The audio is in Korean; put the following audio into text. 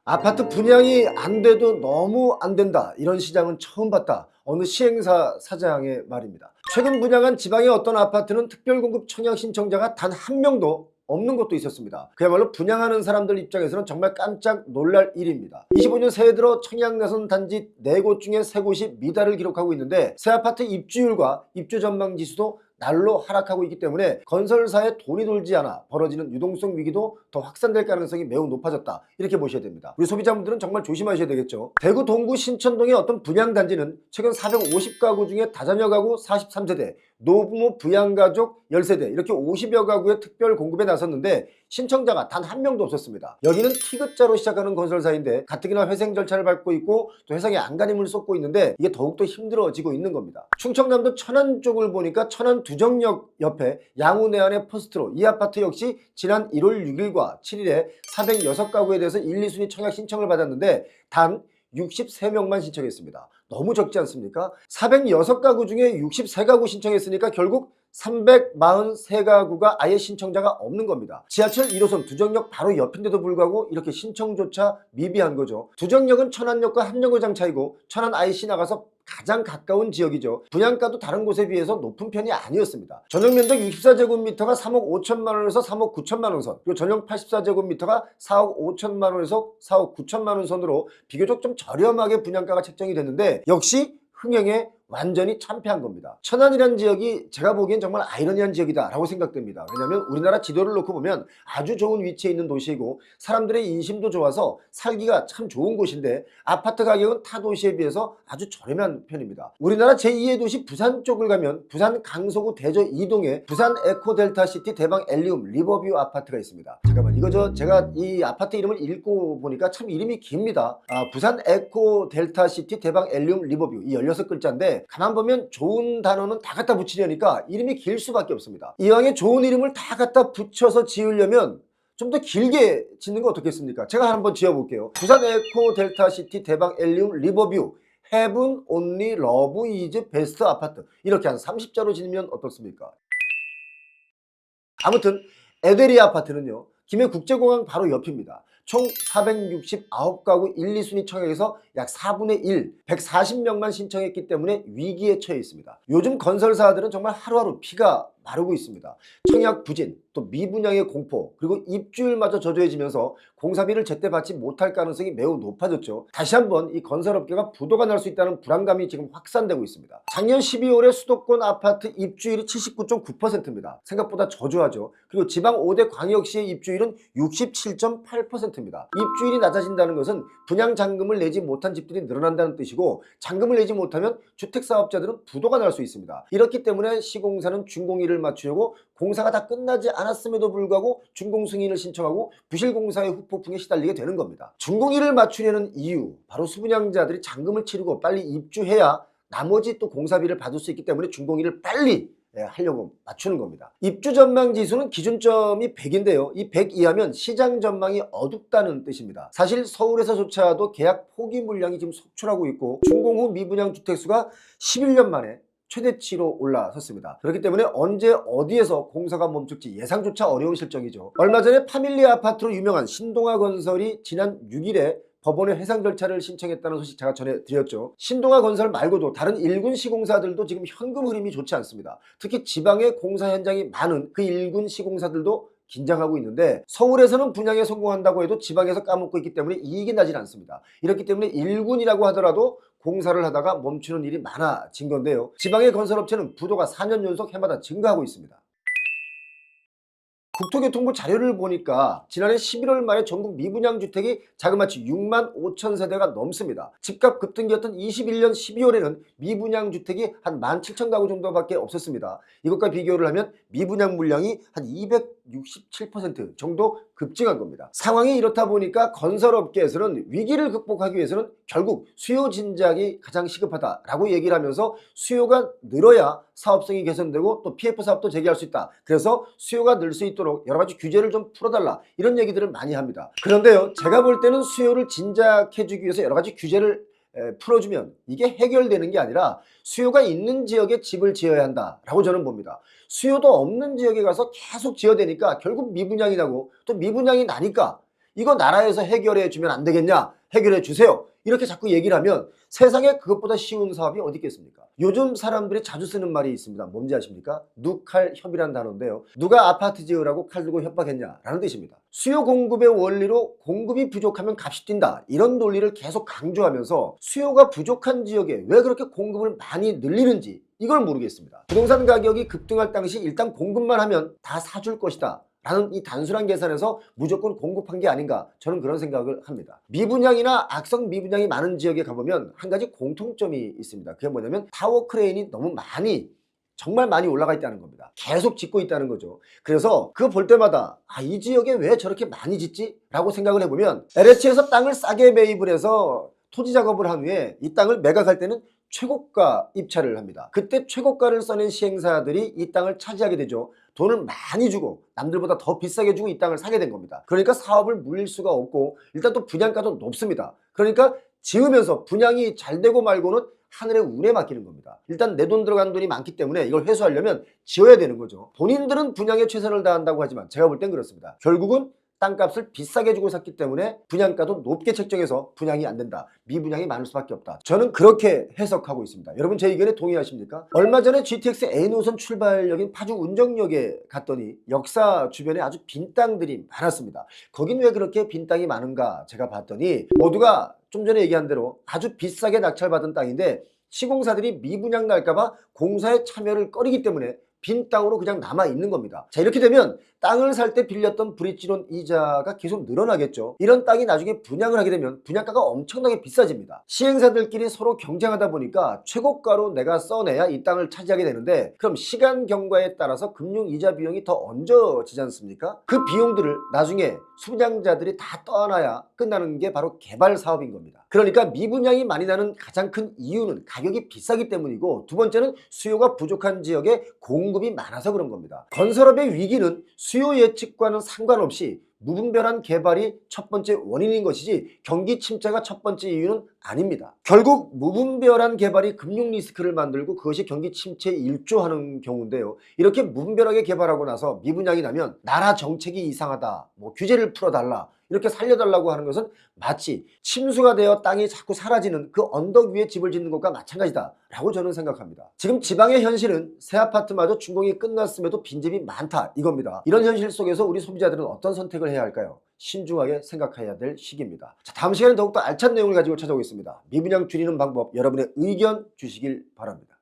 아파트 분양이 안 돼도 너무 안 된다. 이런 시장은 처음 봤다. 어느 시행사 사장의 말입니다. 최근 분양한 지방의 어떤 아파트는 특별공급 청약 신청자가 단 한 명도 없는 것도 있었습니다. 그야말로 분양하는 사람들 입장에서는 정말 깜짝 놀랄 일입니다. 25년 새해 들어 청약 나선 단지 4곳 중에 3곳이 미달을 기록하고 있는데 새 아파트 입주율과 입주 전망 지수도 날로 하락하고 있기 때문에 건설사에 돈이 돌지 않아 벌어지는 유동성 위기도 더 확산될 가능성이 매우 높아졌다. 이렇게 보셔야 됩니다. 우리 소비자분들은 정말 조심하셔야 되겠죠. 대구 동구 신천동의 어떤 분양단지는 최근 450가구 중에 다자녀 가구 43세대, 노부모 부양가족 10세대 이렇게 50여 가구의 특별 공급에 나섰는데 신청자가 단 한 명도 없었습니다. 여기는 T자로 시작하는 건설사인데 가뜩이나 회생 절차를 밟고 있고 또 회사에 안간힘을 쏟고 있는데 이게 더욱더 힘들어지고 있는 겁니다. 충청남도 천안 쪽을 보니까 천안 두정역 옆에 양우내안의 포스트로 이 아파트 역시 지난 1월 6일과 7일에 406가구에 대해서 1, 2순위 청약 신청을 받았는데 단 63명만 신청했습니다. 너무 적지 않습니까? 406가구 중에 63가구 신청했으니까 결국 343가구가 아예 신청자가 없는 겁니다. 지하철 1호선 두정역 바로 옆인데도 불구하고 이렇게 신청조차 미비한 거죠. 두정역은 천안역과 한 정거장 차이고 천안 IC 나가서 가장 가까운 지역이죠. 분양가도 다른 곳에 비해서 높은 편이 아니었습니다. 전용 면적 64제곱미터가 3억 5천만 원에서 3억 9천만 원 선, 그리고 전용 84제곱미터가 4억 5천만 원에서 4억 9천만 원 선으로 비교적 좀 저렴하게 분양가가 책정이 됐는데 역시 흥행에 완전히 참패한 겁니다. 천안이라는 지역이 제가 보기엔 정말 아이러니한 지역이다 라고 생각됩니다. 왜냐하면 우리나라 지도를 놓고 보면 아주 좋은 위치에 있는 도시이고 사람들의 인심도 좋아서 살기가 참 좋은 곳인데 아파트 가격은 타 도시에 비해서 아주 저렴한 편입니다. 우리나라 제2의 도시 부산 쪽을 가면 부산 강서구 대저 2동에 부산 에코델타시티 대방 엘리움 리버뷰 아파트가 있습니다. 잠깐만 이거 제가 이 아파트 이름을 읽고 보니까 참 이름이 깁니다. 부산 에코델타시티 대방 엘리움 리버뷰 이 16글자인데 가만 보면 좋은 단어는 다 갖다 붙이려니까 이름이 길 수밖에 없습니다. 이왕에 좋은 이름을 다 갖다 붙여서 지으려면 좀 더 길게 짓는 거 어떻겠습니까? 제가 한번 지어볼게요. 부산 에코 델타시티 대방 엘리움 리버뷰 헤븐 온리 러브 이즈 베스트 아파트 이렇게 한 30자로 지으면 어떻습니까? 아무튼 에데리 아파트는요 김해국제공항 바로 옆입니다. 총 469가구 1, 2순위 청약에서 약 4분의 1, 140명만 신청했기 때문에 위기에 처해 있습니다. 요즘 건설사들은 정말 하루하루 피가 마르고 있습니다. 청약 부진, 또 미분양의 공포, 그리고 입주율마저 저조해지면서 공사비를 제때 받지 못할 가능성이 매우 높아졌죠. 다시 한번 이 건설업계가 부도가 날 수 있다는 불안감이 지금 확산되고 있습니다. 작년 12월에 수도권 아파트 입주율이 79.9%입니다. 생각보다 저조하죠. 그리고 지방 5대 광역시의 입주율은 67.8%입니다. 입주율이 낮아진다는 것은 분양 잔금을 내지 못한 집들이 늘어난다는 뜻이고 잔금을 내지 못하면 주택사업자들은 부도가 날 수 있습니다. 이렇기 때문에 시공사는 준공일을 맞추려고 공사가 다 끝나지 않았음에도 불구하고 준공 승인을 신청하고 부실공사의 후폭풍에 시달리게 되는 겁니다. 준공일을 맞추려는 이유 바로 수분양자들이 잔금을 치르고 빨리 입주해야 나머지 또 공사비를 받을 수 있기 때문에 준공일을 빨리 하려고 맞추는 겁니다. 입주 전망 지수는 기준점이 100인데요. 이 100 이하면 시장 전망이 어둡다는 뜻입니다. 사실 서울에서조차도 계약 포기 물량이 지금 속출하고 있고 준공 후 미분양 주택수가 11년 만에 최대치로 올라섰습니다. 그렇기 때문에 언제 어디에서 공사가 멈출지 예상조차 어려운 실정이죠. 얼마 전에 파밀리 아파트로 유명한 신동아 건설이 지난 6일에 법원에 해상 절차를 신청했다는 소식 제가 전해드렸죠. 신동아 건설 말고도 다른 일군 시공사들도 지금 현금 흐름이 좋지 않습니다. 특히 지방에 공사 현장이 많은 그 일군 시공사들도 긴장하고 있는데 서울에서는 분양에 성공한다고 해도 지방에서 까먹고 있기 때문에 이익이 나질 않습니다. 이렇기 때문에 일군이라고 하더라도 공사를 하다가 멈추는 일이 많아진 건데요. 지방의 건설업체는 부도가 4년 연속 해마다 증가하고 있습니다. 국토교통부 자료를 보니까 지난해 11월 말에 전국 미분양 주택이 자그마치 6만 5천 세대가 넘습니다. 집값 급등기였던 21년 12월에는 미분양 주택이 한 17,000가구 정도밖에 없었습니다. 이것과 비교를 하면 미분양 물량이 한 267% 정도 급증한 겁니다. 상황이 이렇다 보니까 건설업계에서는 위기를 극복하기 위해서는 결국 수요 진작이 가장 시급하다라고 얘기를 하면서 수요가 늘어야 사업성이 개선되고 또 PF 사업도 재개할 수 있다. 그래서 수요가 늘 수 있도록 여러 가지 규제를 좀 풀어달라 이런 얘기들을 많이 합니다. 그런데요 제가 볼 때는 수요를 진작해주기 위해서 여러 가지 규제를 풀어주면 이게 해결되는 게 아니라 수요가 있는 지역에 집을 지어야 한다라고 저는 봅니다. 수요도 없는 지역에 가서 계속 지어대니까 결국 미분양이 나고 또 미분양이 나니까 이거 나라에서 해결해 주면 안 되겠냐? 해결해 주세요. 이렇게 자꾸 얘기를 하면 세상에 그것보다 쉬운 사업이 어디 있겠습니까? 요즘 사람들이 자주 쓰는 말이 있습니다. 뭔지 아십니까? 누칼협이라는 단어인데요. 누가 아파트 지으라고 칼 들고 협박했냐라는 뜻입니다. 수요 공급의 원리로 공급이 부족하면 값이 뛴다. 이런 논리를 계속 강조하면서 수요가 부족한 지역에 왜 그렇게 공급을 많이 늘리는지 이걸 모르겠습니다. 부동산 가격이 급등할 당시 일단 공급만 하면 다 사줄 것이다 라는 이 단순한 계산에서 무조건 공급한 게 아닌가, 저는 그런 생각을 합니다. 미분양이나 악성 미분양이 많은 지역에 가보면 한 가지 공통점이 있습니다. 그게 뭐냐면 타워 크레인이 너무 많이, 정말 많이 올라가 있다는 겁니다. 계속 짓고 있다는 거죠. 그래서 그거 볼 때마다 이 지역에 왜 저렇게 많이 짓지? 라고 생각을 해보면 LH에서 땅을 싸게 매입을 해서 토지 작업을 한 후에 이 땅을 매각할 때는 최고가 입찰을 합니다. 그때 최고가를 써낸 시행사들이 이 땅을 차지하게 되죠. 돈을 많이 주고 남들보다 더 비싸게 주고 이 땅을 사게 된 겁니다. 그러니까 사업을 물릴 수가 없고 일단 또 분양가도 높습니다. 그러니까 지으면서 분양이 잘 되고 말고는 하늘의 운에 맡기는 겁니다. 일단 내 돈 들어간 돈이 많기 때문에 이걸 회수하려면 지어야 되는 거죠. 본인들은 분양에 최선을 다한다고 하지만 제가 볼 땐 그렇습니다. 결국은 땅값을 비싸게 주고 샀기 때문에 분양가도 높게 책정해서 분양이 안 된다. 미분양이 많을 수밖에 없다. 저는 그렇게 해석하고 있습니다. 여러분 제 의견에 동의하십니까? 얼마 전에 GTX A노선 출발역인 파주 운정역에 갔더니 역사 주변에 아주 빈 땅들이 많았습니다. 거긴 왜 그렇게 빈 땅이 많은가 제가 봤더니 모두가 좀 전에 얘기한 대로 아주 비싸게 낙찰받은 땅인데 시공사들이 미분양 날까봐 공사에 참여를 꺼리기 때문에 빈 땅으로 그냥 남아 있는 겁니다. 자, 이렇게 되면 땅을 살 때 빌렸던 브릿지론 이자가 계속 늘어나겠죠. 이런 땅이 나중에 분양을 하게 되면 분양가가 엄청나게 비싸집니다. 시행사들끼리 서로 경쟁하다 보니까 최고가로 내가 써내야 이 땅을 차지하게 되는데 그럼 시간 경과에 따라서 금융 이자 비용이 더 얹어지지 않습니까? 그 비용들을 나중에 수분양자들이 다 떠안아야 끝나는 게 바로 개발 사업인 겁니다. 그러니까 미분양이 많이 나는 가장 큰 이유는 가격이 비싸기 때문이고, 두 번째는 수요가 부족한 지역에 공급이 많아서 그런 겁니다. 건설업의 위기는 수요 예측과는 상관없이 무분별한 개발이 첫 번째 원인인 것이지 경기 침체가 첫 번째 이유는 아닙니다. 결국 무분별한 개발이 금융 리스크를 만들고 그것이 경기 침체에 일조하는 경우인데요. 이렇게 무분별하게 개발하고 나서 미분양이 나면 나라 정책이 이상하다, 규제를 풀어달라, 이렇게 살려달라고 하는 것은 마치 침수가 되어 땅이 자꾸 사라지는 그 언덕 위에 집을 짓는 것과 마찬가지다 라고 저는 생각합니다. 지금 지방의 현실은 새 아파트마저 준공이 끝났음에도 빈집이 많다 이겁니다. 이런 현실 속에서 우리 소비자들은 어떤 선택을 해야 할까요? 신중하게 생각해야 될 시기입니다. 자, 다음 시간에 더욱더 알찬 내용을 가지고 찾아오겠습니다. 미분양 줄이는 방법, 여러분의 의견 주시길 바랍니다.